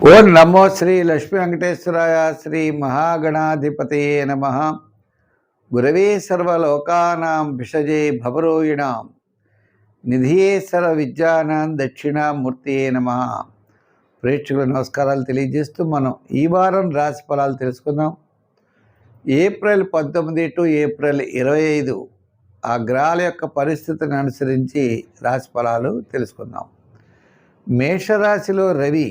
ఓం నమో శ్రీ లక్ష్మీ వెంకటేశ్వరాయ శ్రీ మహాగణాధిపతయే నమః. గురవే సర్వలోకానాం విషజే భవరోగిణాం నిధియే సర్వ విద్యానాం దక్షిణామూర్తియే నమః. ప్రేక్షకుల నమస్కారాలు తెలియజేస్తూ మనం ఈ వారం రాశి ఫలాలు తెలుసుకుందాం. ఏప్రిల్ 19 టు ఏప్రిల్ 25 ఆ గ్రహాల యొక్క పరిస్థితిని అనుసరించి రాశి ఫలాలు తెలుసుకుందాం. మేషరాశిలో రవి,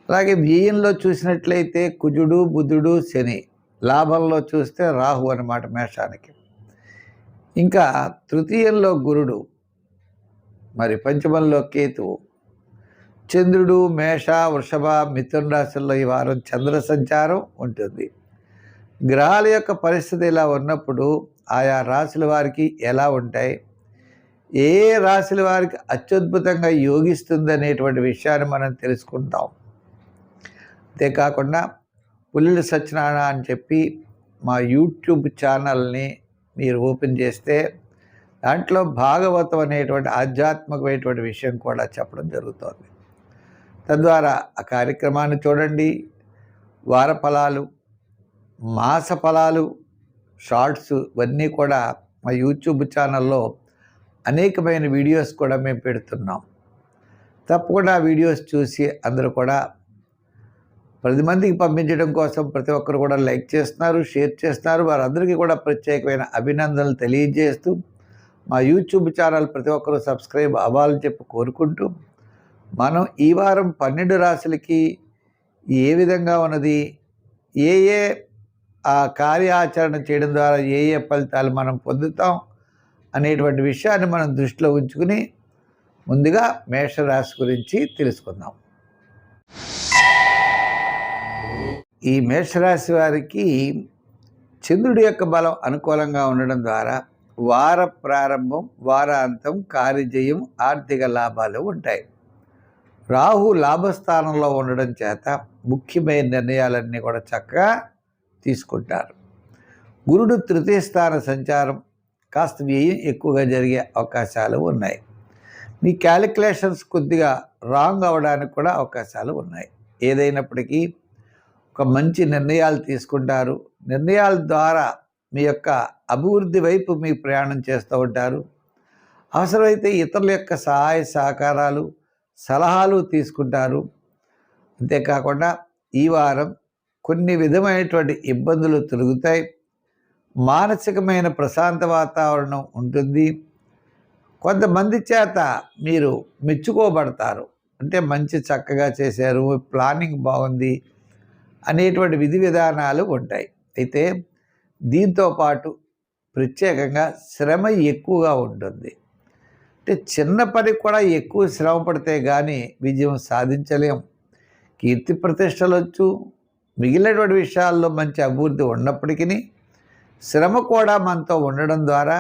అలాగే వ్యయంలో చూసినట్లయితే కుజుడు, బుధుడు, శని, లాభంలో చూస్తే రాహు అన్నమాట మేషానికి. ఇంకా తృతీయంలో గురుడు, మరి పంచమంలో కేతువు, చంద్రుడు మేష, వృషభ, మిథున రాశుల్లో ఈ వారం చంద్ర సంచారం ఉంటుంది. గ్రహాల యొక్క పరిస్థితి ఇలా ఉన్నప్పుడు ఆయా రాశుల వారికి ఎలా ఉంటాయి, ఏ రాశుల వారికి అత్యద్భుతంగా యోగిస్తుంది అనేటువంటి విషయాన్ని మనం తెలుసుకుంటాం. అంతేకాకుండా పుల్లెల సత్యనారాయణ అని చెప్పి మా యూట్యూబ్ ఛానల్ని మీరు ఓపెన్ చేస్తే దాంట్లో భాగవతం అనేటువంటి ఆధ్యాత్మికమైనటువంటి విషయం కూడా చెప్పడం జరుగుతుంది. తద్వారా ఆ కార్యక్రమాన్ని చూడండి. వార ఫలాలు, మాస ఫలాలు, షార్ట్స్ ఇవన్నీ కూడా మా యూట్యూబ్ ఛానల్లో అనేకమైన వీడియోస్ కూడా మేము పెడుతున్నాం. తప్పకుండా ఆ వీడియోస్ చూసి అందరూ కూడా 10 మందికి పంపించడం కోసం ప్రతి ఒక్కరు కూడా లైక్ చేస్తున్నారు, షేర్ చేస్తున్నారు. వారందరికీ కూడా ప్రత్యేకమైన అభినందనలు తెలియజేస్తూ మా యూట్యూబ్ ఛానల్ ప్రతి ఒక్కరూ సబ్స్క్రైబ్ అవ్వాలని చెప్పి కోరుకుంటూ, మనం ఈ వారం 12 రాశులకి ఏ విధంగా ఉన్నది, ఏ ఆ కార్యాచరణ చేయడం ద్వారా ఏ ఫలితాలు మనం పొందుతాం అనేటువంటి విషయాన్ని మనం దృష్టిలో ఉంచుకుని ముందుగా మేషరాశి గురించి తెలుసుకుందాం. ఈ మేషరాశి వారికి చంద్రుడి యొక్క బలం అనుకూలంగా ఉండడం ద్వారా వార ప్రారంభం, వారాంతం, కార్యజయం, ఆర్థిక లాభాలు ఉంటాయి. రాహు లాభస్థానంలో ఉండడం చేత ముఖ్యమైన నిర్ణయాలన్నీ కూడా చక్కగా తీసుకుంటారు. గురుడు తృతీయ స్థాన సంచారం కాస్త వ్యయం ఎక్కువగా జరిగే అవకాశాలు ఉన్నాయి. మీ క్యాలిక్యులేషన్స్ కొద్దిగా రాంగ్ అవ్వడానికి కూడా అవకాశాలు ఉన్నాయి. ఏదైనప్పటికీ ఒక మంచి నిర్ణయాలు తీసుకుంటారు. నిర్ణయాల ద్వారా మీ యొక్క అభివృద్ధి వైపు మీ ప్రయాణం చేస్తూ ఉంటారు. అవసరమైతే ఇతరుల యొక్క సహాయ సహకారాలు, సలహాలు తీసుకుంటారు. అంతేకాకుండా ఈ వారం కొన్ని విధమైనటువంటి ఇబ్బందులు తొలగుతాయి. మానసికమైన ప్రశాంత వాతావరణం ఉంటుంది. కొంతమంది చేత మీరు మెచ్చుకోబడతారు. అంటే మంచి చక్కగా చేశారు, ప్లానింగ్ బాగుంది అనేటువంటి విధి విధానాలు ఉంటాయి. అయితే దీంతో పాటు ప్రత్యేకంగా శ్రమ ఎక్కువగా ఉంటుంది. అంటే చిన్న పనికి కూడా ఎక్కువ శ్రమ పడితే కానీ విజయం సాధించలేం. కీర్తి ప్రతిష్టలు వచ్చు, మిగిలినటువంటి విషయాల్లో మంచి అభివృద్ధి ఉన్నప్పటికీ శ్రమ కూడా మనతో ఉండడం ద్వారా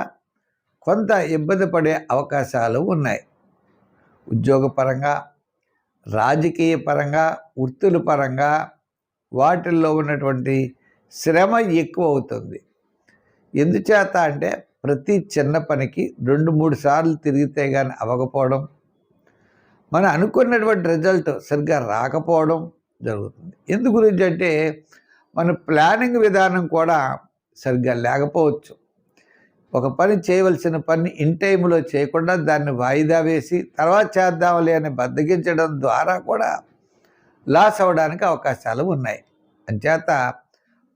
కొంత ఇబ్బంది పడే అవకాశాలు ఉన్నాయి. ఉద్యోగపరంగా, రాజకీయ పరంగా, వృత్తుల పరంగా వాటిల్లో ఉన్నటువంటి శ్రమ ఎక్కువ అవుతుంది. ఎందుచేత అంటే ప్రతి చిన్న పనికి 2-3 సార్లు తిరిగితే కానీ అవ్వకపోవడం, మనం అనుకున్నటువంటి రిజల్ట్ సరిగ్గా రాకపోవడం జరుగుతుంది. ఎందు గురించి అంటే మన ప్లానింగ్ విధానం కూడా సరిగ్గా లేకపోవచ్చు. ఒక పని చేయవలసిన పని ఇన్ టైంలో చేయకుండా దాన్ని వాయిదా వేసి తర్వాత చేద్దాంలే అని బద్దగించడం ద్వారా కూడా లాస్ అవ్వడానికి అవకాశాలు ఉన్నాయి. అంచేత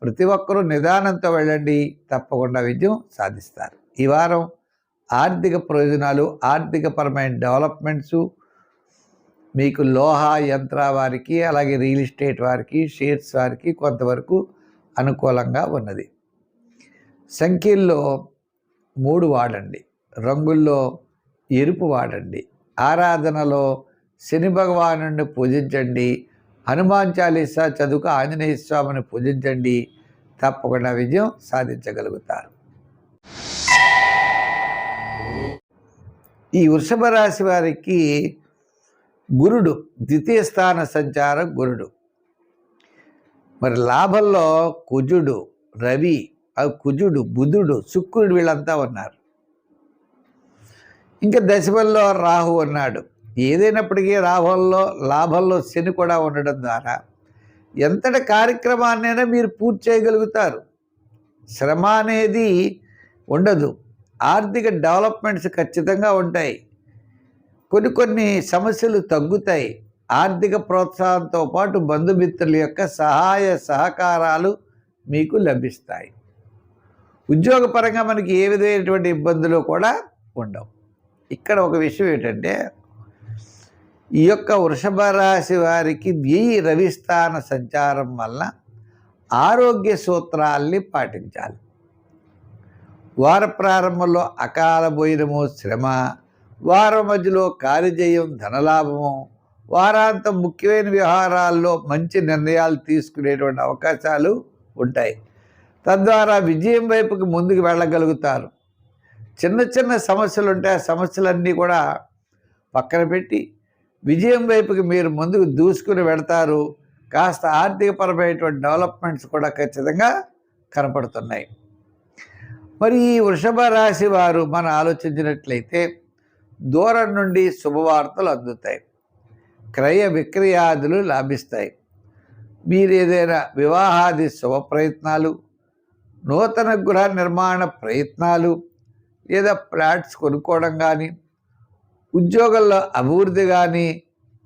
ప్రతి ఒక్కరూ నిదానంతో వెళ్ళండి, తప్పకుండా విజయం సాధిస్తారు. ఈ వారం ఆర్థిక ప్రయోజనాలు, ఆర్థికపరమైన డెవలప్మెంట్సు మీకు లోహ యంత్ర వారికి, అలాగే రియల్ ఎస్టేట్ వారికి, షేర్స్ వారికి కొంతవరకు అనుకూలంగా ఉన్నది. సంఖ్యల్లో 3 వాడండి, రంగుల్లో ఎరుపు వాడండి, ఆరాధనలో శని భగవానుడిని పూజించండి, హనుమాన్ చాలీసా చదువుకు ఆంజనేయ స్వామిని పూజించండి, తప్పకుండా విజయం సాధించగలుగుతారు. ఈ వృషభ రాశి వారికి గురుడు ద్వితీయ స్థాన సంచారం గురుడు. మరి లాభంలో కుజుడు, రవి, కుజుడు, బుధుడు, శుక్రుడు వీళ్ళంతా ఉన్నారు. ఇంకా దశమంలో రాహు ఉన్నాడు. ఏదైనప్పటికీ లాభంలో శని కూడా ఉండడం ద్వారా ఎంతటి కార్యక్రమాన్నైనా మీరు పూర్తి చేయగలుగుతారు. శ్రమ అనేది ఉండదు. ఆర్థిక డెవలప్మెంట్స్ ఖచ్చితంగా ఉంటాయి. కొన్ని సమస్యలు తగ్గుతాయి. ఆర్థిక ప్రోత్సాహంతో పాటు బంధుమిత్రుల యొక్క సహాయ సహకారాలు మీకు లభిస్తాయి. ఉద్యోగపరంగా మనకి ఏ విధమైనటువంటి ఇబ్బందులు కూడా ఉండవు. ఇక్కడ ఒక విషయం ఏంటంటే, ఈ యొక్క వృషభ రాశి వారికి వ్యయి రవిస్థాన సంచారం వల్ల ఆరోగ్య సూత్రాల్ని పాటించాలి. వార ప్రారంభంలో అకాల భోజనము శ్రమ, వారం మధ్యలో కార్యజయం ధనలాభము, వారాంతం ముఖ్యమైన వ్యవహారాల్లో మంచి నిర్ణయాలు తీసుకునేటువంటి అవకాశాలు ఉంటాయి. తద్వారా విజయం వైపుకి ముందుకు వెళ్ళగలుగుతారు. చిన్న సమస్యలు ఉంటే ఆ సమస్యలన్నీ కూడా పక్కన పెట్టి విజయం వైపుకి మీరు ముందుకు దూసుకుని వెళతారు. కాస్త ఆర్థికపరమైనటువంటి డెవలప్మెంట్స్ కూడా ఖచ్చితంగా కనపడుతున్నాయి. మరి ఈ వృషభ రాశి వారు మనం ఆలోచించినట్లయితే దూరం నుండి శుభవార్తలు అందుతాయి. క్రయ విక్రయాదులు లాభిస్తాయి. మీరు ఏదైనా వివాహాది శుభ ప్రయత్నాలు, నూతన గృహ నిర్మాణ ప్రయత్నాలు, లేదా ఫ్లాట్స్ కొనుక్కోవడం కానీ, ఉద్యోగంలో అభివృద్ధి కానీ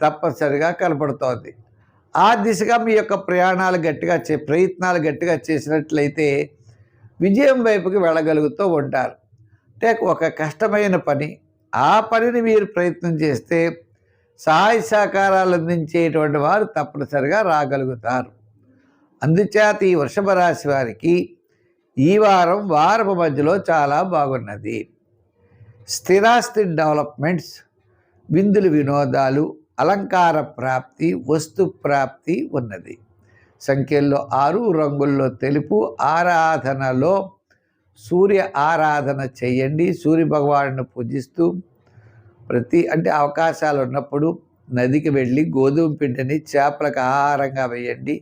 తప్పనిసరిగా కనపడుతోంది. ఆ దిశగా మీ యొక్క ప్రయత్నాలు గట్టిగా చేసినట్లయితే విజయం వైపుకి వెళ్ళగలుగుతూ ఉంటారు. అంటే ఒక కష్టమైన పని, ఆ పనిని మీరు ప్రయత్నం చేస్తే సహాయ సహకారాలు అందించేటువంటి వారు తప్పనిసరిగా రాగలుగుతారు. అందుచేత ఈ వృషభ రాశి వారికి ఈ వారపు మధ్యలో చాలా బాగున్నది. స్థిరాస్తి డెవలప్మెంట్స్, విందులు వినోదాలు, అలంకార ప్రాప్తి, వస్తు ప్రాప్తి ఉన్నది. సంఖ్యల్లో 6, రంగుల్లో తెలుపు. ఆరాధనలో సూర్య ఆరాధన చేయండి. సూర్య భగవానుని పూజిస్తూ అవకాశాలు ఉన్నప్పుడు నదికి వెళ్ళి గోధుమ పిండిని చేపలకు ఆహారంగా వేయండి.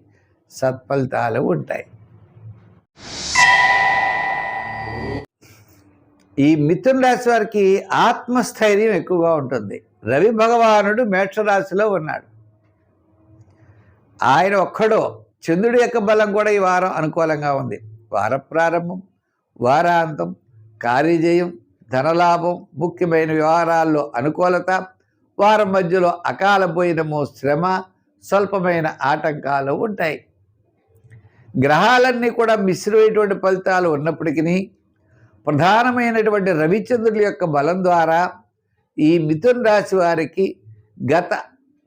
సత్ఫలితాలు ఉంటాయి. ఈ మిథున రాశి వారికి ఆత్మస్థైర్యం ఎక్కువగా ఉంటుంది. రవి భగవానుడు మేషరాశిలో ఉన్నాడు. ఆయన ఒక్కడో, చంద్రుడి యొక్క బలం కూడా ఈ వారం అనుకూలంగా ఉంది. వార ప్రారంభం, వారాంతం, కార్యజయం, ధనలాభం, ముఖ్యమైన వ్యవహారాల్లో అనుకూలత, వారం మధ్యలో అకాల భోజనము శ్రమ, స్వల్పమైన ఆటంకాలు ఉంటాయి. గ్రహాలన్నీ కూడా మిశ్రమైనటువంటి ఫలితాలు ఉన్నప్పటికీ ప్రధానమైనటువంటి రవిచంద్రుల యొక్క బలం ద్వారా ఈ మిథున రాశి వారికి గత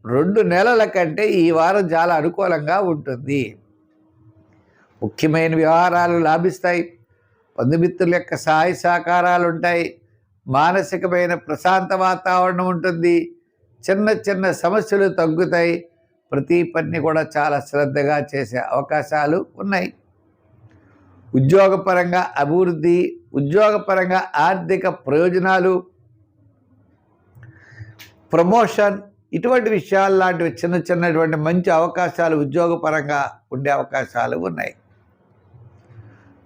2 నెలల కంటే ఈ వారం చాలా అనుకూలంగా ఉంటుంది. ముఖ్యమైన వ్యవహారాలు లాభిస్తాయి. బంధుమిత్రుల యొక్క సహాయ సహకారాలు ఉంటాయి. మానసికమైన ప్రశాంత వాతావరణం ఉంటుంది. చిన్న సమస్యలు తగ్గుతాయి. ప్రతి పని కూడా చాలా శ్రద్ధగా చేసే అవకాశాలు ఉన్నాయి. ఉద్యోగపరంగా అభివృద్ధి, ఉద్యోగపరంగా ఆర్థిక ప్రయోజనాలు, ప్రమోషన్, ఇటువంటి విషయాలు లాంటివి చిన్నటువంటి మంచి అవకాశాలు ఉద్యోగపరంగా ఉండే అవకాశాలు ఉన్నాయి.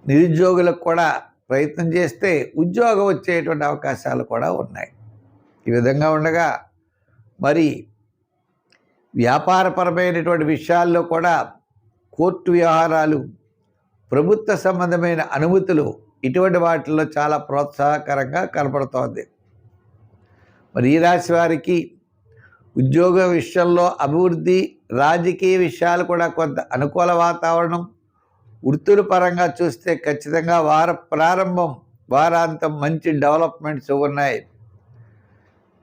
నిరుద్యోగులకు కూడా ప్రయత్నం చేస్తే ఉద్యోగం వచ్చేటువంటి అవకాశాలు కూడా ఉన్నాయి. ఈ విధంగా ఉండగా మరి వ్యాపారపరమైనటువంటి విషయాల్లో కూడా కోర్టు వ్యవహారాలు, ప్రభుత్వ సంబంధమైన అనుమతులు, ఇటువంటి వాటిల్లో చాలా ప్రోత్సాహకరంగా కనపడుతోంది. మరి ఈ రాశి వారికి ఉద్యోగ విషయంలో అభివృద్ధి, రాజకీయ విషయాలు కూడా కొంత అనుకూల వాతావరణం. వృత్తుల పరంగా చూస్తే ఖచ్చితంగా వార ప్రారంభం, వారాంతం మంచి డెవలప్మెంట్స్ ఉన్నాయి.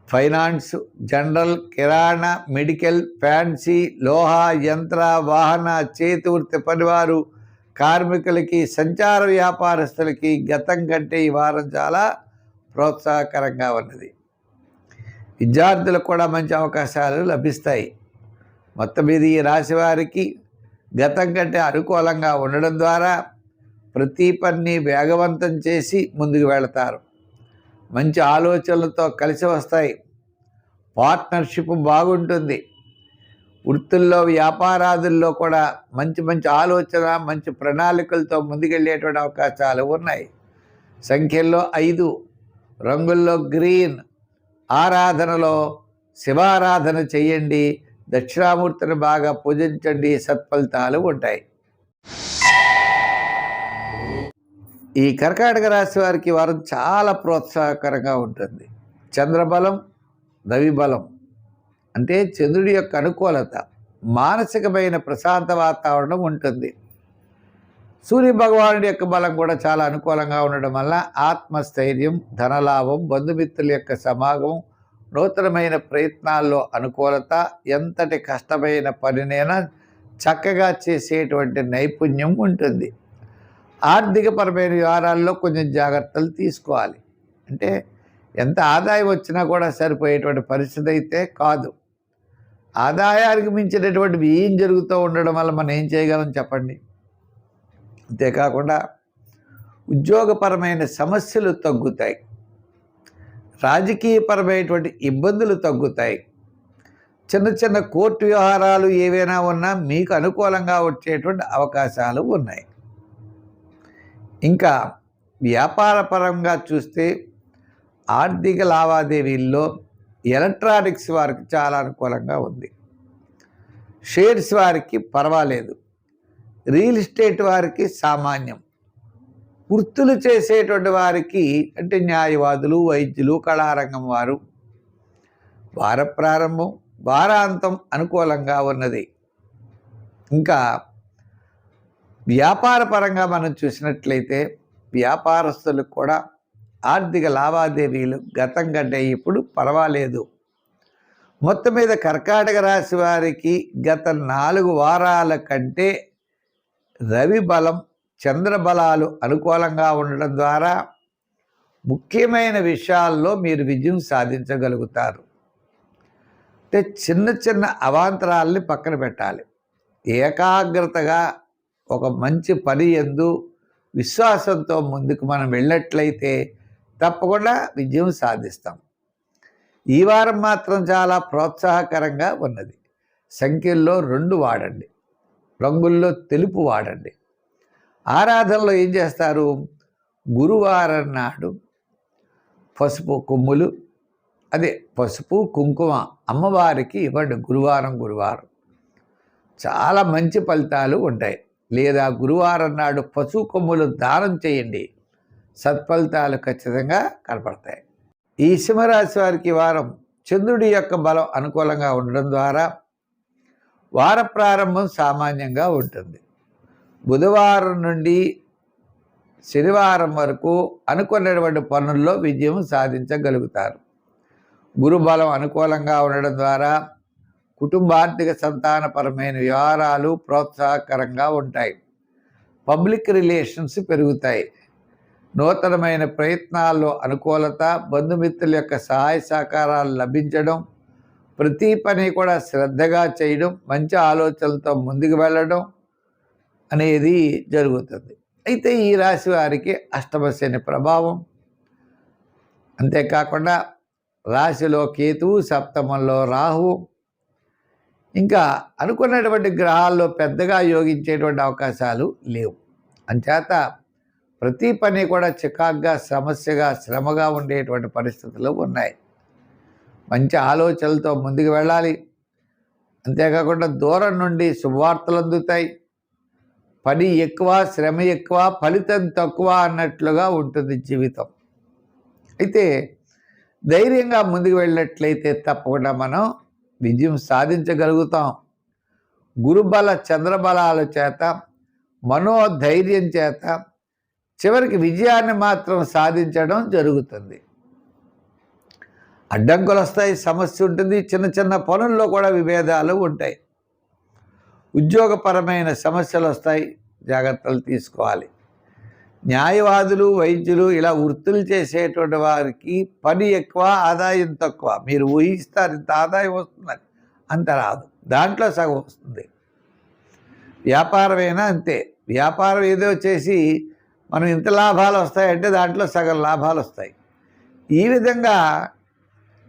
ఫైనాన్స్, జనరల్, కిరాణా, మెడికల్, ఫ్యాన్సీ, లోహ, యంత్ర, వాహన, చేతి వృత్తి పనివారు, కార్మికులకి, సంచార వ్యాపారస్తులకి గతం కంటే ఈ వారం చాలా ప్రోత్సాహకరంగా ఉన్నది. విద్యార్థులకు కూడా మంచి అవకాశాలు లభిస్తాయి. మొత్తం మీద ఈ రాశి వారికి గతం కంటే అనుకూలంగా ఉండడం ద్వారా ప్రతి పనిని వేగవంతం చేసి ముందుకు వెళతారు. మంచి ఆలోచనలతో కలిసి వస్తాయి. పార్ట్నర్షిప్ బాగుంటుంది. వృత్తుల్లో, వ్యాపారాదుల్లో కూడా మంచి ఆలోచన, మంచి ప్రణాళికలతో ముందుకెళ్ళేటువంటి అవకాశాలు ఉన్నాయి. సంఖ్యల్లో 5, రంగుల్లో గ్రీన్. ఆరాధనలో శివారాధన చెయ్యండి, దక్షిణామూర్తిని బాగా పూజించండి, సత్ఫలితాలు ఉంటాయి. ఈ కర్కాటక రాశి వారికి వారం చాలా ప్రోత్సాహకరంగా ఉంటుంది. చంద్రబలం, రవి బలం అంటే చంద్రుడి యొక్క అనుకూలత, మానసికమైన ప్రశాంత వాతావరణం ఉంటుంది. సూర్య భగవానుడి యొక్క బలం కూడా చాలా అనుకూలంగా ఉండడం వల్ల ఆత్మస్థైర్యం, ధనలాభం, బంధుమిత్రుల యొక్క సమాగమం, నూతనమైన ప్రయత్నాల్లో అనుకూలత, ఎంతటి కష్టమైన పనినైనా చక్కగా చేసేటువంటి నైపుణ్యం ఉంటుంది. ఆర్థికపరమైన వ్యవహారాల్లో కొంచెం జాగ్రత్తలు తీసుకోవాలి. అంటే ఎంత ఆదాయం వచ్చినా కూడా సరిపోయేటువంటి పరిస్థితి అయితే కాదు. ఆదాయానికి మించినటువంటి వ్యయం జరుగుతూ ఉండడం వల్ల మనం ఏం చేయగలం చెప్పండి. అంతేకాకుండా ఉద్యోగపరమైన సమస్యలు తగ్గుతాయి, రాజకీయపరమైనటువంటి ఇబ్బందులు తగ్గుతాయి, చిన్న చిన్న కోర్టు వ్యవహారాలు ఏవైనా ఉన్నా మీకు అనుకూలంగా వచ్చేటువంటి అవకాశాలు ఉన్నాయి. ఇంకా వ్యాపారపరంగా చూస్తే ఆర్థిక లావాదేవీల్లో ఎలక్ట్రానిక్స్ వారికి చాలా అనుకూలంగా ఉంది. షేర్స్ వారికి పర్వాలేదు, రియల్ ఎస్టేట్ వారికి సామాన్యం, వృత్తులు చేసేటువంటి వారికి అంటే న్యాయవాదులు, వైద్యులు, కళారంగం వారు వార ప్రారంభం, వారాంతం అనుకూలంగా ఉన్నది. ఇంకా వ్యాపారపరంగా మనం చూసినట్లయితే వ్యాపారస్తులకు కూడా ఆర్థిక లావాదేవీలు గతం కంటే ఇప్పుడు పర్వాలేదు. మొత్తం మీద కర్కాటక రాశి వారికి గత 4 వారాల కంటే రవి బలం, చంద్రబలాలు అనుకూలంగా ఉండడం ద్వారా ముఖ్యమైన విషయాల్లో మీరు విజయం సాధించగలుగుతారు. అంటే చిన్న చిన్న అవాంతరాలని పక్కన పెట్టాలి. ఏకాగ్రతగా ఒక మంచి పని యందు విశ్వాసంతో ముందుకు మనం వెళ్ళినట్లయితే తప్పకుండా విజయం సాధిస్తాం. ఈ వారం మాత్రం చాలా ప్రోత్సాహకరంగా ఉన్నది. సంఖ్యల్లో 2 వాడండి, రంగుల్లో తెలుపు వాడండి. ఆరాధనలో ఏం చేస్తారు? గురువారం నాడు పసుపు కొమ్ములు, అదే పసుపు కుంకుమ అమ్మవారికి ఇవ్వండి. గురువారం చాలా మంచి ఫలితాలు ఉంటాయి. లేదా గురువారం నాడు పసుపు కొమ్ములు దానం చేయండి, సత్ఫలితాలు ఖచ్చితంగా కనపడతాయి. ఈ సింహరాశి వారికి వారం చంద్రుడి యొక్క బలం అనుకూలంగా ఉండడం ద్వారా వార ప్రారంభం సామాన్యంగా ఉంటుంది. బుధవారం నుండి శనివారం వరకు అనుకున్నటువంటి పనుల్లో విజయం సాధించగలుగుతారు. గురుబలం అనుకూలంగా ఉండడం ద్వారా కుటుంబార్థిక సంతానపరమైన వ్యవహారాలు ప్రోత్సాహకరంగా ఉంటాయి. పబ్లిక్ రిలేషన్స్ పెరుగుతాయి. నూతనమైన ప్రయత్నాల్లో అనుకూలత, బంధుమిత్రుల యొక్క సహాయ సహకారాలు లభించడం, ప్రతి పని కూడా శ్రద్ధగా చేయడం, మంచి ఆలోచనలతో ముందుకు వెళ్ళడం అనేది జరుగుతుంది. అయితే ఈ రాశి వారికి అష్టమ శని ప్రభావం, అంతేకాకుండా రాశిలో కేతువు, సప్తమంలో రాహు, ఇంకా అనుకున్నటువంటి గ్రహాల్లో పెద్దగా యోగించేటువంటి అవకాశాలు లేవు. అంచేత ప్రతి పని కూడా చికాగ్గా, సమస్యగా, శ్రమగా ఉండేటువంటి పరిస్థితులు ఉన్నాయి. మంచి ఆలోచనలతో ముందుకు వెళ్ళాలి. అంతేకాకుండా దూరం నుండి శుభవార్తలు అందుతాయి. పని ఎక్కువ, శ్రమ ఎక్కువ, ఫలితం తక్కువ అన్నట్లుగా ఉంటుంది జీవితం. అయితే ధైర్యంగా ముందుకు వెళ్ళినట్లయితే తప్పకుండా మనం విజయం సాధించగలుగుతాం. గురుబల, చంద్రబలాల చేత, మనోధైర్యం చేత చివరికి విజయాన్ని మాత్రం సాధించడం జరుగుతుంది. అడ్డంకులు వస్తాయి, సమస్య ఉంటుంది, చిన్న చిన్న పనుల్లో కూడా విభేదాలు ఉంటాయి. ఉద్యోగపరమైన సమస్యలు వస్తాయి, జాగ్రత్తలు తీసుకోవాలి. న్యాయవాదులు, వైద్యులు ఇలా వృత్తులు చేసేటువంటి వారికి పని ఎక్కువ, ఆదాయం తక్కువ. మీరు ఊహిస్తారు ఇంత ఆదాయం వస్తుందని, అంత రాదు, దాంట్లో సగం వస్తుంది. వ్యాపారమైనా అంతే. వ్యాపారం ఏదో చేసి మనం ఇంత లాభాలు వస్తాయంటే దాంట్లో సగం లాభాలు వస్తాయి. ఈ విధంగా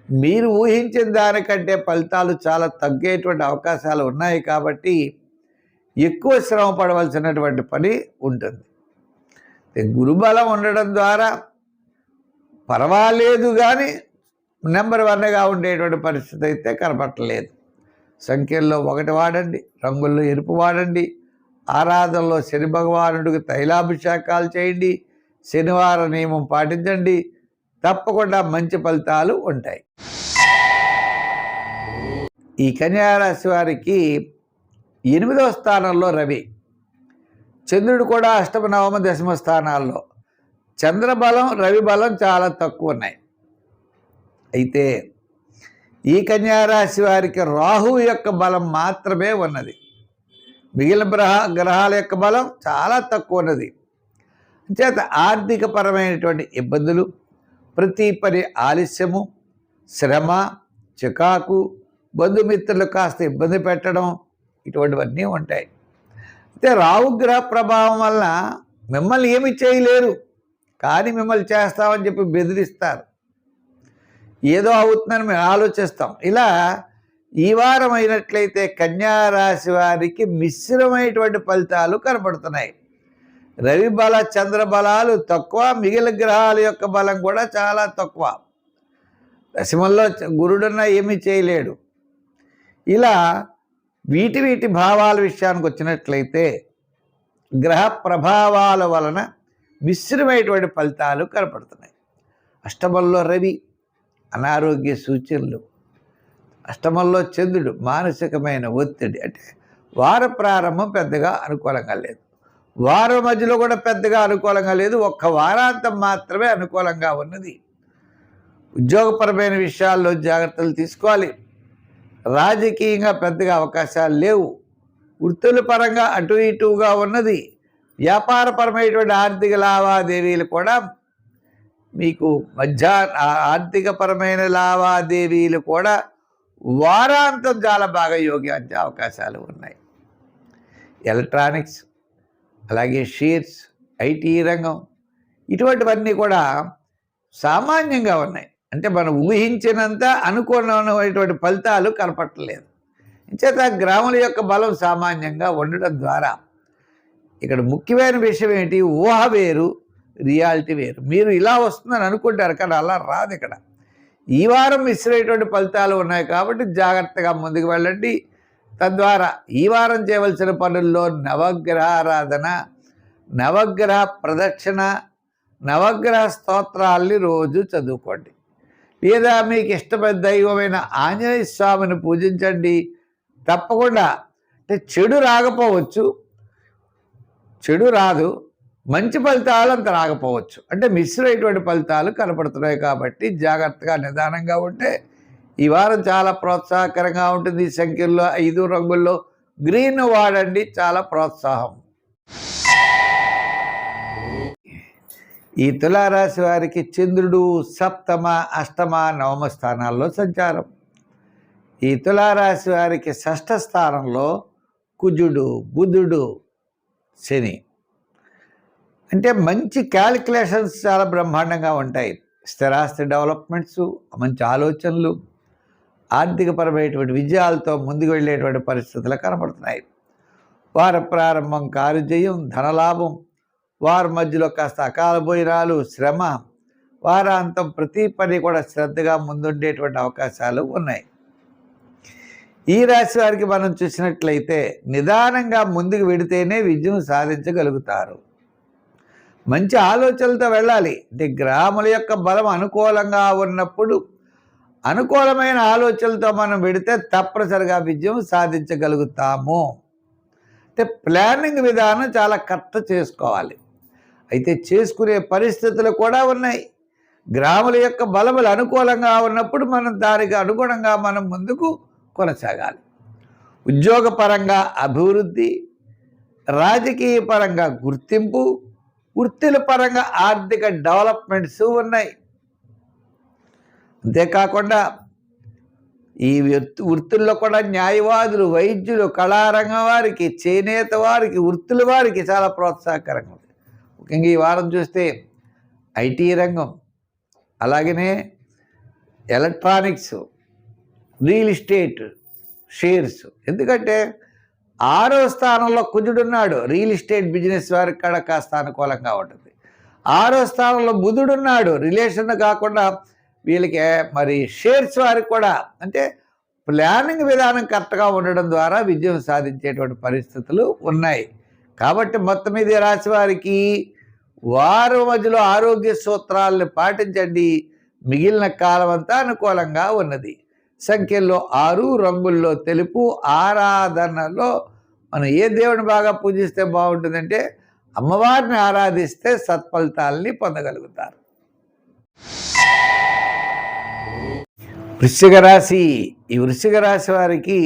మీరు ఊహించిన దానికంటే ఫలితాలు చాలా తగ్గేటువంటి అవకాశాలు ఉన్నాయి. కాబట్టి ఎక్కువ శ్రమ పడవలసినటువంటి పని ఉంటుంది. గురుబలం ఉండడం ద్వారా పర్వాలేదు, కానీ నెంబర్ 1గా ఉండేటువంటి పరిస్థితి అయితే కనపడలేదు. సంఖ్యల్లో 1 వాడండి, రంగుల్లో ఎరుపు వాడండి, ఆరాధనలో శని భగవానుడికి తైలాభిషేకాలు చేయండి, శనివార నియమం పాటించండి, తప్పకుండా మంచి ఫలితాలు ఉంటాయి. ఈ కన్యారాశి వారికి 8వ స్థానంలో రవి, చంద్రుడు కూడా అష్టమ నవమ దశమ స్థానాల్లో. చంద్రబలం రవి బలం చాలా తక్కువ ఉన్నాయి. అయితే ఈ కన్యారాశి వారికి రాహు యొక్క బలం మాత్రమే ఉన్నది. మిగిలిన గ్రహాల యొక్క బలం చాలా తక్కువ ఉన్నది. చేత ఆర్థికపరమైనటువంటి ఇబ్బందులు, ప్రతి పని ఆలస్యము, శ్రమ, చికాకు, బంధుమిత్రులు కాస్త ఇబ్బంది పెట్టడం, ఇటువంటివన్నీ ఉంటాయి. అయితే రాహుగ్రహ ప్రభావం వల్ల మిమ్మల్ని ఏమి చేయలేరు, కానీ మిమ్మల్ని చేస్తామని చెప్పి బెదిరిస్తారు. ఏదో అవుతుందని మేము ఆలోచిస్తాం. ఇలా ఈ వారం అయినట్లయితే కన్యారాశి వారికి మిశ్రమైనటువంటి ఫలితాలు కనపడుతున్నాయి. రవి బల చంద్ర బలాలు తక్కువ, మిగిలిన గ్రహాల యొక్క బలం కూడా చాలా తక్కువ. దశమంలో గురుడున్నా ఏమీ చేయలేడు. ఇలా వీటి భావాల విషయానికి వచ్చినట్లయితే గ్రహ ప్రభావాల వలన మిశ్రమైనటువంటి ఫలితాలు కనపడుతున్నాయి. అష్టమంలో రవి అనారోగ్య సూచనలు, అష్టమంలో చంద్రుడు మానసికమైన ఒత్తిడి. అంటే వార ప్రారంభం పెద్దగా అనుకూలంగా లేదు, వారం మధ్యలో కూడా పెద్దగా అనుకూలంగా లేదు, ఒక్క వారాంతం మాత్రమే అనుకూలంగా ఉన్నది. ఉద్యోగపరమైన విషయాల్లో జాగ్రత్తలు తీసుకోవాలి. రాజకీయంగా పెద్దగా అవకాశాలు లేవు. వృత్తుల పరంగా అటు ఇటుగా ఉన్నది. వ్యాపారపరమైనటువంటి ఆర్థిక లావాదేవీలు కూడా మీకు ఆర్థికపరమైన లావాదేవీలు కూడా వారాంతం చాలా బాగా యోగించే అవకాశాలు ఉన్నాయి. ఎలక్ట్రానిక్స్, అలాగే షేర్స్, ఐటీ రంగం, ఇటువంటివన్నీ కూడా సామాన్యంగా ఉన్నాయి. అంటే మనం ఊహించినంత అనుకూలమైనటువంటి ఫలితాలు కనపడలేదు. ఇంచేత గ్రాముల యొక్క బలం సామాన్యంగా ఉండడం ద్వారా ఇక్కడ ముఖ్యమైన విషయం ఏంటి, ఊహ వేరు, రియాలిటీ వేరు. మీరు ఇలా వస్తుందని అనుకుంటారు, కానీ అలా రాదు. ఇక్కడ ఈ వారం మిశ్రమైనటువంటి ఫలితాలు ఉన్నాయి కాబట్టి జాగ్రత్తగా ముందుకు వెళ్ళండి. తద్వారా ఈ వారం చేయవలసిన పనుల్లో నవగ్రహారాధన, నవగ్రహ ప్రదక్షిణ, నవగ్రహ స్తోత్రాల్ని రోజు చదువుకోండి. లేదా మీకు ఇష్టమైన దైవమైన ఆంజనేయ స్వామిని పూజించండి. తప్పకుండా అంటే చెడు రాకపోవచ్చు, చెడు రాదు, మంచి ఫలితాలు అంత రాకపోవచ్చు. అంటే మిశ్రమైనటువంటి ఫలితాలు కనపడుతున్నాయి కాబట్టి జాగ్రత్తగా నిదానంగా ఉంటే ఈ వారం చాలా ప్రోత్సాహకరంగా ఉంటుంది. ఈ సంఖ్యల్లో 5 రంగుల్లో గ్రీన్ వాడండి, చాలా ప్రోత్సాహం. ఈ తులారాశి వారికి చంద్రుడు సప్తమ, అష్టమ, నవమ స్థానాల్లో సంచారం. ఈ తులారాశి వారికి 6వ స్థానంలో కుజుడు, బుధుడు, శని. అంటే మంచి క్యాలిక్యులేషన్స్ చాలా బ్రహ్మాండంగా ఉంటాయి. స్థిరాస్తి డెవలప్మెంట్స్, మంచి ఆలోచనలు, ఆర్థికపరమైనటువంటి విజయాలతో ముందుకు వెళ్ళేటువంటి పరిస్థితులు కనపడుతున్నాయి. వార ప్రారంభం కార్యజయం, ధనలాభం, వారి మధ్యలో కాస్త అకాల భోజనాలు, శ్రమ, వారాంతం ప్రతి పని కూడా శ్రద్ధగా ముందుండేటువంటి అవకాశాలు ఉన్నాయి. ఈ రాశి వారికి మనం చూసినట్లయితే నిదానంగా ముందుకు వెడితేనే విజయం సాధించగలుగుతారు. మంచి ఆలోచనలతో వెళ్ళాలి. అంటే గ్రహముల యొక్క బలం అనుకూలంగా ఉన్నప్పుడు అనుకూలమైన ఆలోచనలతో మనం వెడితే తప్పనిసరిగా విజయం సాధించగలుగుతాము. అంటే ప్లానింగ్ విధానం చాలా కరెక్ట్ చేసుకోవాలి. అయితే చేసుకునే పరిస్థితులు కూడా ఉన్నాయి. గ్రహముల యొక్క బలములు అనుకూలంగా ఉన్నప్పుడు మనం దానికి అనుగుణంగా మనం ముందుకు కొనసాగాలి. ఉద్యోగపరంగా అభివృద్ధి, రాజకీయ పరంగా గుర్తింపు, వృత్తుల పరంగా ఆర్థిక డెవలప్మెంట్స్ ఉన్నాయి. అంతేకాకుండా ఈ వృత్తుల్లో కూడా న్యాయవాదులు, వైద్యులు, కళారంగం వారికి, చేనేత వారికి, వృత్తుల వారికి చాలా ప్రోత్సాహకరంగా ఉంది. ముఖ్యంగా ఈ వారం చూస్తే ఐటీ రంగం, అలాగనే ఎలక్ట్రానిక్స్, రియల్ ఎస్టేట్, షేర్స్. ఎందుకంటే 6వ స్థానంలో కుజుడున్నాడు. రియల్ ఎస్టేట్ బిజినెస్ వారికి కూడా కాస్త అనుకూలంగా ఉంటుంది. 6వ స్థానంలో బుధుడున్నాడు. రిలేషన్ కాకుండా వీళ్ళకి మరి షేర్స్ వారికి కూడా అంటే ప్లానింగ్ విధానం కరెక్ట్గా ఉండడం ద్వారా విజయం సాధించేటువంటి పరిస్థితులు ఉన్నాయి. కాబట్టి మొత్తం మీద ఈ రాశి వారికి వారం మధ్యలో ఆరోగ్య సూత్రాలను పాటించండి. మిగిలిన కాలం అంతా అనుకూలంగా ఉన్నది. సంఖ్యల్లో 6, రంగుల్లో తెలుపు. ఆరాధనలో మనం ఏ దేవుని బాగా పూజిస్తే బాగుంటుందంటే అమ్మవారిని ఆరాధిస్తే సత్ఫలితాలని పొందగలుగుతారు. వృశ్చిక రాశి. ఈ వృశ్చిక రాశి వారికి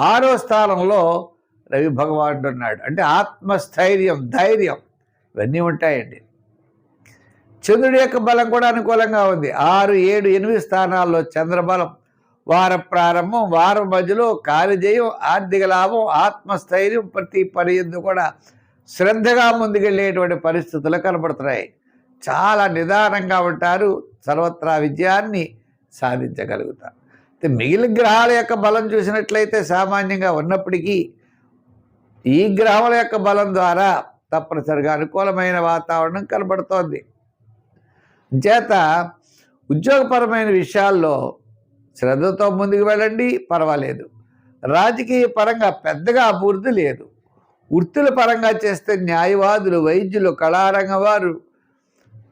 6వ స్థానంలో రవి భగవానుడు ఉన్నాడు. అంటే ఆత్మస్థైర్యం, ధైర్యం ఇవన్నీ ఉంటాయండి. చంద్రుడి యొక్క బలం కూడా అనుకూలంగా ఉంది. 6, 7, 8 స్థానాల్లో చంద్రబలం. వార ప్రారంభం, వారం మధ్యలో కార్యజయం, ఆర్థిక లాభం, ఆత్మస్థైర్యం, ప్రతి పని ఎందు కూడా శ్రద్ధగా ముందుకెళ్ళేటువంటి పరిస్థితులు కనబడుతున్నాయి. చాలా నిదానంగా ఉంటారు. సర్వత్రా విజయాన్ని సాధించగలుగుతారు. మిగిలిన గ్రహాల యొక్క బలం చూసినట్లయితే సామాన్యంగా ఉన్నప్పటికీ ఈ గ్రహాల యొక్క బలం ద్వారా తప్పనిసరిగా అనుకూలమైన వాతావరణం కనబడుతోంది. చేత ఉద్యోగపరమైన విషయాల్లో శ్రద్ధతో ముందుకు వెళ్ళండి, పర్వాలేదు. రాజకీయ పరంగా పెద్దగా అభివృద్ధి లేదు. వృత్తుల పరంగా చేస్తే న్యాయవాదులు, వైద్యులు, కళారంగం వారు,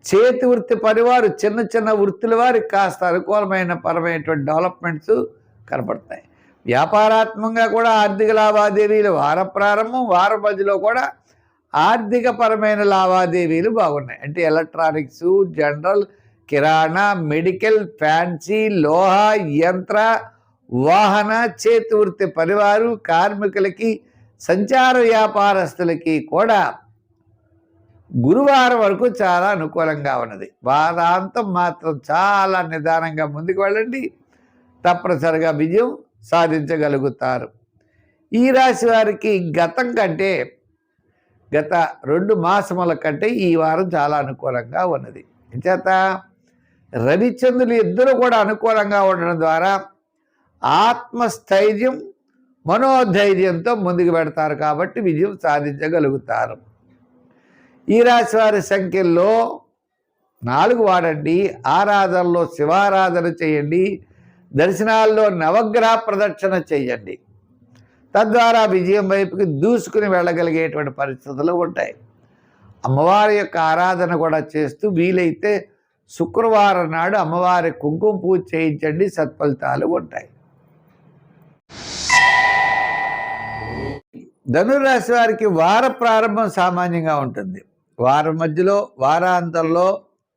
చేతి వృత్తి పనివారు, చిన్న చిన్న వృత్తుల వారికి కాస్త అనుకూలమైన పరమైనటువంటి డెవలప్మెంట్స్ కనపడతాయి. వ్యాపారాత్మకంగా కూడా ఆర్థిక లావాదేవీలు వార ప్రారంభం, వారం మధ్యలో కూడా ఆర్థిక పరమైన లావాదేవీలు బాగున్నాయి. అంటే ఎలక్ట్రానిక్స్, జనరల్, కిరాణా, మెడికల్, ఫ్యాన్సీ, లోహ, యంత్ర, వాహన, చేతి వృత్తి పనివారు, కార్మికులకి, సంచార వ్యాపారస్తులకి కూడా గురువారం వరకు చాలా అనుకూలంగా ఉన్నది. వారాంతం మాత్రం చాలా నిదానంగా ముందుకు వెళ్ళండి, తప్పనిసరిగా విజయం సాధించగలుగుతారు. ఈ రాశి వారికి గత 2 మాసముల కంటే ఈ వారం చాలా అనుకూలంగా ఉన్నది. చేత రవిచంద్రులు ఇద్దరు కూడా అనుకూలంగా ఉండడం ద్వారా ఆత్మస్థైర్యం, మనోధైర్యంతో ముందుకు పెడతారు. కాబట్టి విజయం సాధించగలుగుతారు. ఈ రాశి వారి సంఖ్యల్లో 4 వాడండి. ఆరాధనలో శివారాధన చేయండి. దర్శనాల్లో నవగ్రహ ప్రదక్షిణ చేయండి. తద్వారా విజయం వైపుకి దూసుకుని వెళ్ళగలిగేటువంటి పరిస్థితులు ఉంటాయి. అమ్మవారి యొక్క ఆరాధన కూడా చేస్తూ వీలైతే శుక్రవారం నాడు అమ్మవారి కుంకుమ పూజ చేయించండి, సత్ఫలితాలు ఉంటాయి. ధనురాశి వారికి వార ప్రారంభం సామాన్యంగా ఉంటుంది. వారం మధ్యలో, వారాంతంలో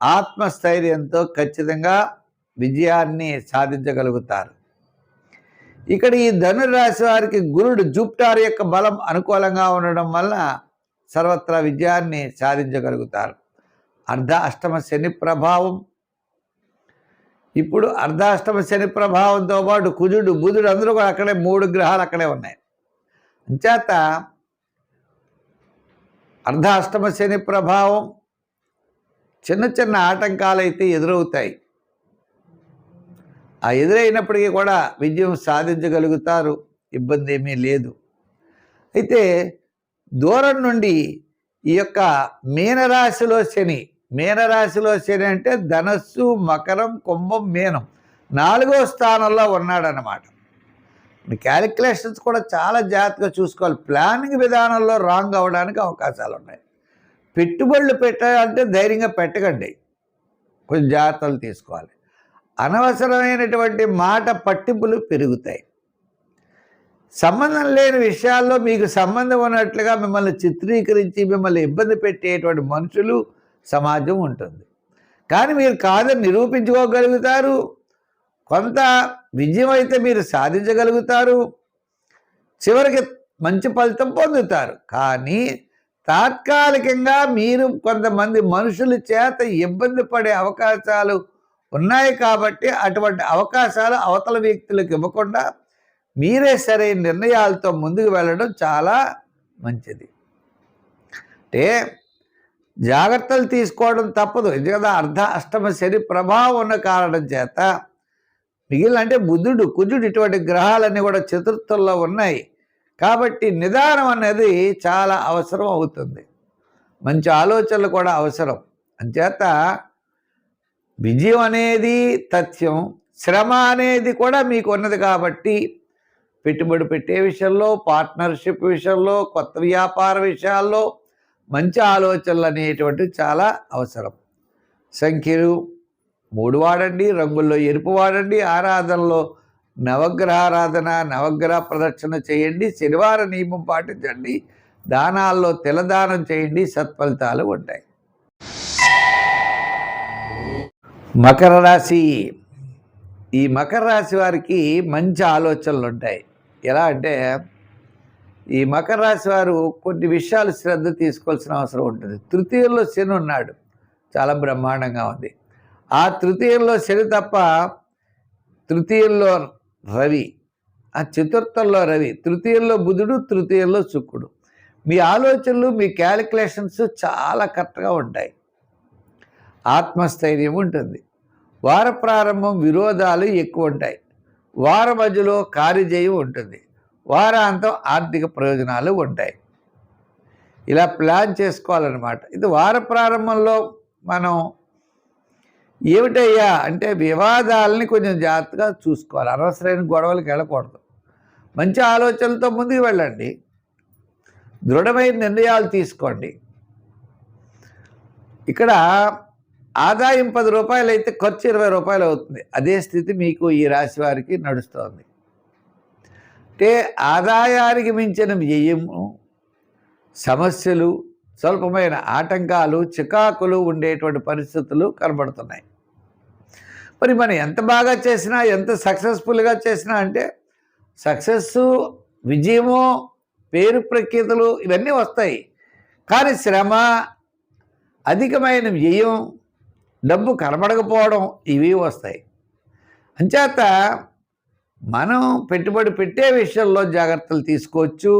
ఆత్మస్థైర్యంతో ఖచ్చితంగా విజయాన్ని సాధించగలుగుతారు. ఇక్కడ ఈ ధనురాశి వారికి గురుడు జూపిటర్ యొక్క బలం అనుకూలంగా ఉండడం వల్ల సర్వత్రా విజయాన్ని సాధించగలుగుతారు. అర్ధాష్టమ శని ప్రభావం. ఇప్పుడు అర్ధాష్టమ శని ప్రభావంతో పాటు కుజుడు, బుధుడు అందరూ కూడా అక్కడే 3 గ్రహాలు అక్కడే ఉన్నాయి. అంచేత అర్ధాష్టమ శని ప్రభావం చిన్న చిన్న ఆటంకాలు అయితే ఎదురవుతాయి. ఆ ఎదురైనప్పటికీ కూడా విజయం సాధించగలుగుతారు, ఇబ్బంది ఏమీ లేదు. అయితే దూరం నుండి ఈ యొక్క మీనరాశిలో శని అంటే ధనస్సు, మకరం, కుంభం, మీనం 4వ స్థానంలో ఉన్నాడనమాట. క్యాలిక్యులేషన్స్ కూడా చాలా జాగ్రత్తగా చూసుకోవాలి. ప్లానింగ్ విధానంలో రాంగ్ అవ్వడానికి అవకాశాలు ఉన్నాయి. పెట్టుబడులు పెట్టాలంటే ధైర్యంగా పెట్టకండి, కొంచెం జాగ్రత్తలు తీసుకోవాలి. అనవసరమైనటువంటి మాట పట్టింపులు పెరుగుతాయి. సంబంధం లేని విషయాల్లో మీకు సంబంధం ఉన్నట్లుగా మిమ్మల్ని చిత్రీకరించి మిమ్మల్ని ఇబ్బంది పెట్టేటువంటి మనుషులు, సమాజం ఉంటుంది. కానీ మీరు కాదని నిరూపించుకోగలుగుతారు. కొంత విజయం అయితే మీరు సాధించగలుగుతారు. చివరికి మంచి ఫలితం పొందుతారు. కానీ తాత్కాలికంగా మీరు కొంతమంది మనుషుల చేత ఇబ్బంది పడే అవకాశాలు ఉన్నాయి. కాబట్టి అటువంటి అవకాశాలు అవతల వ్యక్తులకు ఇవ్వకుండా మీరే సరైన నిర్ణయాలతో ముందుకు వెళ్ళడం చాలా మంచిది. అంటే జాగ్రత్తలు తీసుకోవడం తప్పదు. ఎందుకంటే అర్ధాష్టమ శని ప్రభావం ఉన్న కారణం చేత మిగిలిన అంటే బుధుడు, కుజుడు ఇటువంటి గ్రహాలన్నీ కూడా చతుర్థంలో ఉన్నాయి. కాబట్టి నిదానం అనేది చాలా అవసరం అవుతుంది. మంచి ఆలోచనలు కూడా అవసరం. అంచేత విజయం అనేది తథ్యం, శ్రమ అనేది కూడా మీకు ఉన్నది కాబట్టి పెట్టుబడి పెట్టే విషయంలో, పార్ట్నర్షిప్ విషయంలో, కొత్త వ్యాపార విషయాల్లో మంచి ఆలోచనలు అనేటువంటివి చాలా అవసరం. సంఖ్యలు 3 వాడండి, రంగుల్లో ఎరుపు వాడండి, ఆరాధనలో నవగ్రహారాధన, నవగ్రహ ప్రదక్షిణ చేయండి, శనివార నియమం పాటించండి, దానాల్లో తిలదానం చేయండి, సత్ఫలితాలు ఉంటాయి. మకర రాశి. ఈ మకర రాశి వారికి మంచి ఆలోచనలు ఉంటాయి. ఎలా అంటే ఈ మకర రాశి వారు కొన్ని విషయాలు శ్రద్ధ తీసుకోవాల్సిన అవసరం ఉంటుంది. తృతీయంలో శని ఉన్నాడు, చాలా బ్రహ్మాండంగా ఉంది. ఆ తృతీయంలో శని తప్ప తృతీయంలో రవి, ఆ చతుర్థంలో రవి, తృతీయంలో బుధుడు, తృతీయంలో శుక్రుడు. మీ ఆలోచనలు, మీ క్యాలిక్యులేషన్స్ చాలా కరెక్ట్గా ఉంటాయి. ఆత్మస్థైర్యం ఉంటుంది. వార ప్రారంభం విరోధాలు ఎక్కువ ఉంటాయి. వార మధ్యలో కార్యజయం ఉంటుంది. వారాంతం ఆర్థిక ప్రయోజనాలు ఉంటాయి. ఇలా ప్లాన్ చేసుకోవాలన్నమాట. ఇది వార ప్రారంభంలో మనం ఏమిటయ్యా అంటే వివాదాలని కొంచెం జాగ్రత్తగా చూసుకోవాలి. అనవసరమైన గొడవలకు వెళ్ళకూడదు. మంచి ఆలోచనలతో ముందుకు వెళ్ళండి. దృఢమైన నిర్ణయాలు తీసుకోండి. ఇక్కడ ఆదాయం 10 రూపాయలు అయితే ఖర్చు 20 రూపాయలు అవుతుంది. అదే స్థితి మీకు ఈ రాశి వారికి నడుస్తోంది. అంటే ఆదాయానికి మించిన వ్యయము, సమస్యలు, స్వల్పమైన ఆటంకాలు, చికాకులు ఉండేటువంటి పరిస్థితులు కనబడుతున్నాయి. మరి మనం ఎంత బాగా చేసినా, ఎంత సక్సెస్ఫుల్గా చేసినా అంటే సక్సెస్సు, విజయము, పేరు ప్రఖ్యాతులు ఇవన్నీ వస్తాయి. కానీ శ్రమ, అధికమైన వ్యయం, డబ్బు కనబడకపోవడం ఇవి వస్తాయి. అంచేత మనం పెట్టుబడి పెట్టే విషయంలో జాగ్రత్తలు తీసుకోవచ్చు.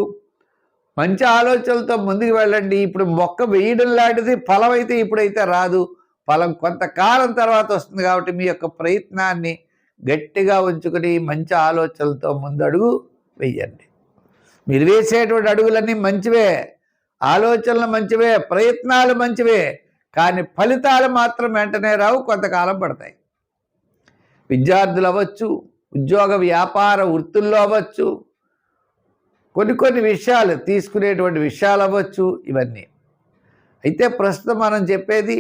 మంచి ఆలోచనలతో ముందుకు వెళ్ళండి. ఇప్పుడు మొక్క వేయడం లాంటిది ఫలం అయితే ఇప్పుడైతే రాదు. ఫలం కొంతకాలం తర్వాత వస్తుంది. కాబట్టి మీ యొక్క ప్రయత్నాన్ని గట్టిగా ఉంచుకొని మంచి ఆలోచనలతో ముందడుగు వేయండి. మీరు వేసేటువంటి అడుగులన్నీ మంచివే, ఆలోచనలు మంచివే, ప్రయత్నాలు మంచివే. కానీ ఫలితాలు మాత్రం వెంటనే రావు, కొంతకాలం పడతాయి. విద్యార్థులు అవ్వచ్చు, ఉద్యోగ వ్యాపార వృత్తుల్లో అవ్వచ్చు, కొన్ని విషయాలు తీసుకునేటువంటి విషయాలు అవ్వచ్చు, ఇవన్నీ. అయితే ప్రస్తుతం మనం చెప్పేది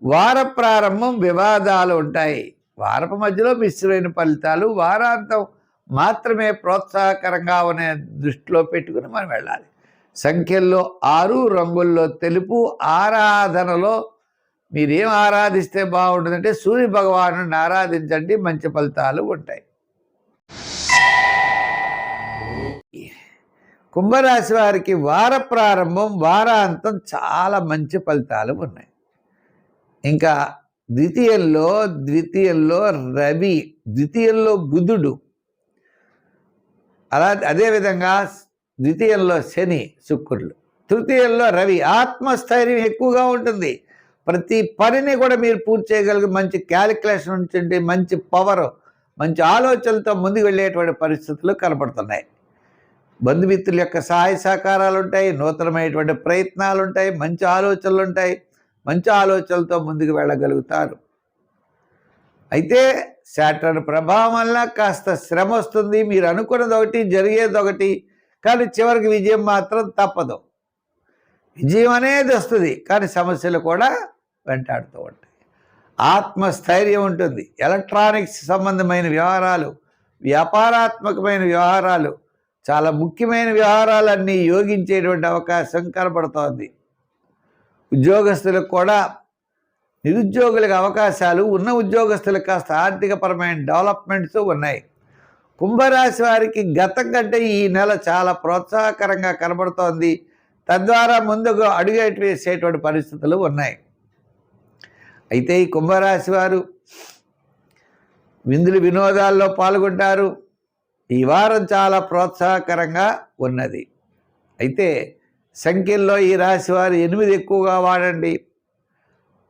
వార ప్రారంభం వివాదాలు ఉంటాయి. వారపు మధ్యలో మిశ్రమైన ఫలితాలు, వారాంతం మాత్రమే ప్రోత్సాహకరంగా అనే దృష్టిలో పెట్టుకుని మనం వెళ్ళాలి. సంఖ్యల్లో 6, రంగుల్లో తెలుపు. ఆరాధనలో మీరేం ఆరాధిస్తే బాగుంటుందంటే సూర్య భగవాను ఆరాధించండి, మంచి ఫలితాలు ఉంటాయి. కుంభరాశి వారికి వార ప్రారంభం, వారాంతం చాలా మంచి ఫలితాలు ఉన్నాయి. ఇంకా ద్వితీయంలో రవి, ద్వితీయంలో బుధుడు, అదేవిధంగా ద్వితీయంలో శని, శుక్రులు, తృతీయంలో రవి. ఆత్మస్థైర్యం ఎక్కువగా ఉంటుంది. ప్రతి పనిని కూడా మీరు పూర్తి చేయగలిగి మంచి క్యాలిక్యులేషన్ ఉంచండి, మంచి పవర్, మంచి ఆలోచనలతో ముందుకు వెళ్ళేటువంటి పరిస్థితులు కనపడుతున్నాయి. బంధుమిత్రుల యొక్క సహాయ సహకారాలు ఉంటాయి, నూతనమైనటువంటి ప్రయత్నాలు ఉంటాయి, మంచి ఆలోచనలు ఉంటాయి. మంచి ఆలోచనలతో ముందుకు వెళ్ళగలుగుతారు. అయితే శాటర్న్ ప్రభావం వల్ల కాస్త శ్రమ వస్తుంది. మీరు అనుకున్నది ఒకటి, జరిగేది ఒకటి, కానీ చివరికి విజయం మాత్రం తప్పదు. విజయం అనేది వస్తుంది, కానీ సమస్యలు కూడా వెంటాడుతూ ఉంటాయి. ఆత్మస్థైర్యం ఉంటుంది. ఎలక్ట్రానిక్స్ సంబంధమైన వ్యవహారాలు, వ్యాపారాత్మకమైన వ్యవహారాలు, చాలా ముఖ్యమైన వ్యవహారాలన్నీ యోగించేటువంటి అవకాశం కనబడుతోంది. ఉద్యోగస్తులకు కూడా నిరుద్యోగులకు అవకాశాలు, ఉన్న ఉద్యోగస్తులకు కాస్త ఆర్థికపరమైన డెవలప్మెంట్స్ ఉన్నాయి. కుంభరాశి వారికి గతం కంటే ఈ నెల చాలా ప్రోత్సాహకరంగా కనబడుతోంది. తద్వారా ముందుకు అడుగు వేసేటువంటి పరిస్థితులు ఉన్నాయి. అయితే ఈ కుంభరాశి వారు విందులు వినోదాల్లో పాల్గొంటారు. ఈ వారం చాలా ప్రోత్సాహకరంగా ఉన్నది. అయితే సంఖ్యల్లో ఈ రాశి వారు 8 ఎక్కువగా వాడండి.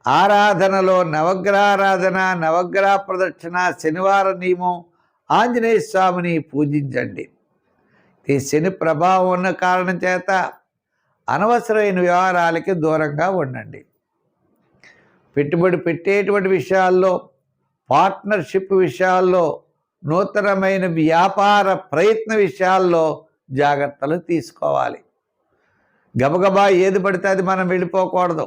ఆరాధనలో నవగ్రహారాధన, నవగ్రహ ప్రదక్షిణ, శనివార నియమం, ఆంజనేయ స్వామిని పూజించండి. ఈ శని ప్రభావం ఉన్న కారణం చేత అనవసరమైన వ్యవహారాలకి దూరంగా ఉండండి. పెట్టుబడి పెట్టేటువంటి విషయాల్లో, పార్ట్నర్షిప్ విషయాల్లో, నూతనమైన వ్యాపార ప్రయత్న విషయాల్లో జాగ్రత్తలు తీసుకోవాలి. గబగబా ఏది పడితే అది మనం వెళ్ళిపోకూడదు.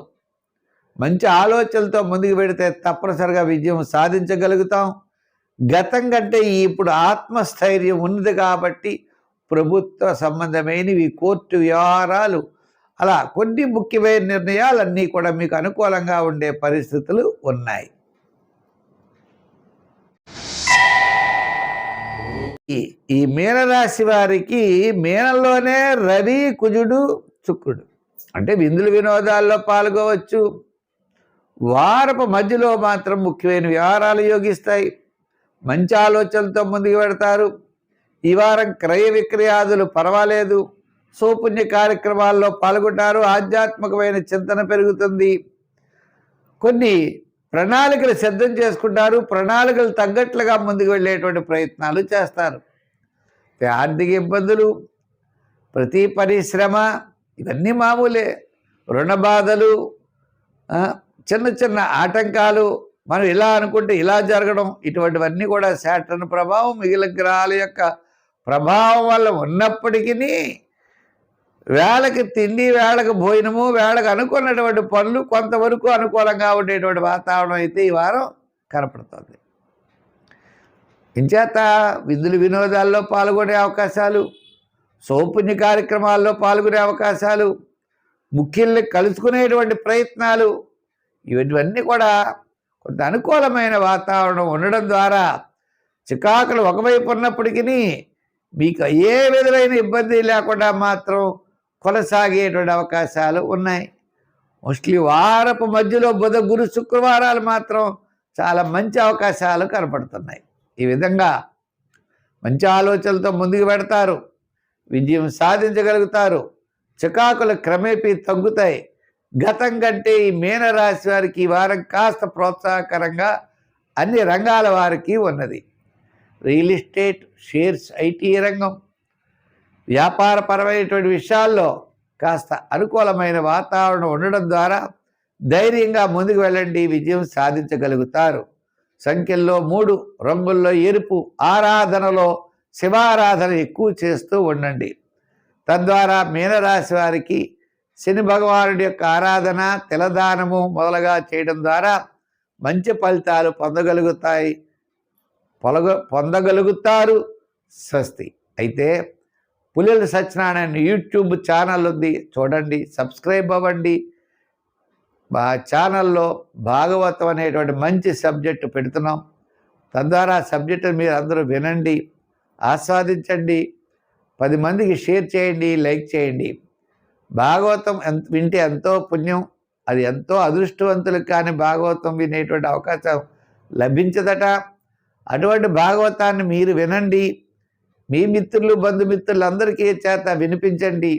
మంచి ఆలోచనలతో ముందుకు పెడితే తప్పనిసరిగా విజయం సాధించగలుగుతాం. గతం కంటే ఇప్పుడు ఆత్మస్థైర్యం ఉన్నది కాబట్టి ప్రభుత్వ సంబంధమైనవి, కోర్టు వ్యవహారాలు, అలా కొన్ని ముఖ్యమైన నిర్ణయాలన్నీ కూడా మీకు అనుకూలంగా ఉండే పరిస్థితులు ఉన్నాయి. ఈ మీనరాశి వారికి మీనంలోనే రవి, కుజుడు, శుక్రుడు అంటే విందులు వినోదాల్లో పాల్గొవచ్చు. వారపు మధ్యలో మాత్రం ముఖ్యమైన వ్యవహారాలు యోగిస్తాయి. మంచి ఆలోచనలతో ముందుకు పెడతారు. ఈ వారం క్రయ విక్రయాదులు పర్వాలేదు. సౌపుణ్య కార్యక్రమాల్లో పాల్గొంటారు. ఆధ్యాత్మికమైన చింతన పెరుగుతుంది. కొన్ని ప్రణాళికలు సిద్ధం చేసుకుంటారు. ప్రణాళికలు తగ్గట్లుగా ముందుకు వెళ్ళేటువంటి ప్రయత్నాలు చేస్తారు. ఆర్థిక ఇబ్బందులు, ప్రతి పరిశ్రమ ఇవన్నీ మామూలే. రుణ బాధలు, చిన్న చిన్న ఆటంకాలు, మనం ఇలా అనుకుంటే ఇలా జరగడం, ఇటువంటివన్నీ కూడా శాటర్న్ ప్రభావం, మిగిలిన గ్రహాల యొక్క ప్రభావం వల్ల ఉన్నప్పటికీ వేళకి తిండి, వేళకు భోజనము, వేళకు అనుకున్నటువంటి పనులు కొంతవరకు అనుకూలంగా ఉండేటువంటి వాతావరణం అయితే ఈ వారం కనపడుతుంది. ఇంచేత విందులు వినోదాల్లో పాల్గొనే అవకాశాలు, సౌపుణ్య కార్యక్రమాల్లో పాల్గొనే అవకాశాలు, ముఖ్యుల్ని కలుసుకునేటువంటి ప్రయత్నాలు, ఇవన్నీ కూడా కొంత అనుకూలమైన వాతావరణం ఉండడం ద్వారా చికాకులు ఒకవైపు ఉన్నప్పటికీ మీకు ఏ విధమైన ఇబ్బంది లేకుండా మాత్రం కొనసాగేటువంటి అవకాశాలు ఉన్నాయి. మోస్ట్లీ వారపు మధ్యలో బుధ, గురు, శుక్రవారాలు మాత్రం చాలా మంచి అవకాశాలు కనపడుతున్నాయి. ఈ విధంగా మంచి ఆలోచనలతో ముందుకు పెడతారు. విజయం సాధించగలుగుతారు. చికాకులు క్రమేపీ తగ్గుతాయి. గతం కంటే ఈ మీనరాశి వారికి ఈ వారం కాస్త ప్రోత్సాహకరంగా అన్ని రంగాల వారికి ఉన్నది. రియల్ ఎస్టేట్, షేర్స్, ఐటీ రంగం, వ్యాపారపరమైనటువంటి విషయాల్లో కాస్త అనుకూలమైన వాతావరణం ఉండడం ద్వారా ధైర్యంగా ముందుకు వెళ్ళండి. విజయం సాధించగలుగుతారు. సంఖ్యల్లో 3, రంగుల్లో ఎరుపు, ఆరాధనలో శివారాధన ఎక్కువ చేస్తూ ఉండండి. తద్వారా మీనరాశి వారికి శని భగవానుడి యొక్క ఆరాధన, తిలదానము మొదలుగా చేయడం ద్వారా మంచి ఫలితాలు పొందగలుగుతారు. స్వస్తి. అయితే పుల్లెల సత్యనారాయణ యూట్యూబ్ ఛానల్ ఉంది, చూడండి, సబ్స్క్రైబ్ అవ్వండి. మా ఛానల్లో భాగవతం అనేటువంటి మంచి సబ్జెక్టు పెడుతున్నాం. తద్వారా సబ్జెక్టు మీరు అందరూ వినండి, ఆస్వాదించండి, 10 మందికి షేర్ చేయండి, లైక్ చేయండి. భాగవతం వింటే ఎంతో పుణ్యం. అది ఎంతో అదృష్టవంతులకు కానీ భాగవతం వినేటువంటి అవకాశం లభించదట. అటువంటి భాగవతాన్ని మీరు వినండి. మీ మిత్రులు, బంధుమిత్రులందరికీ చేత వినిపించండి.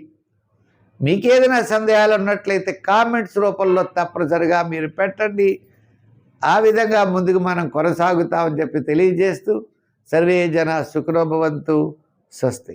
మీకేదైనా సందేహాలు ఉన్నట్లయితే కామెంట్స్ రూపంలో తప్పనిసరిగా మీరు పెట్టండి. ఆ విధంగా ముందుకు మనం కొనసాగుతామని చెప్పి తెలియజేస్తూ సర్వే జన సుఖినో భవంతు. స్వస్తి.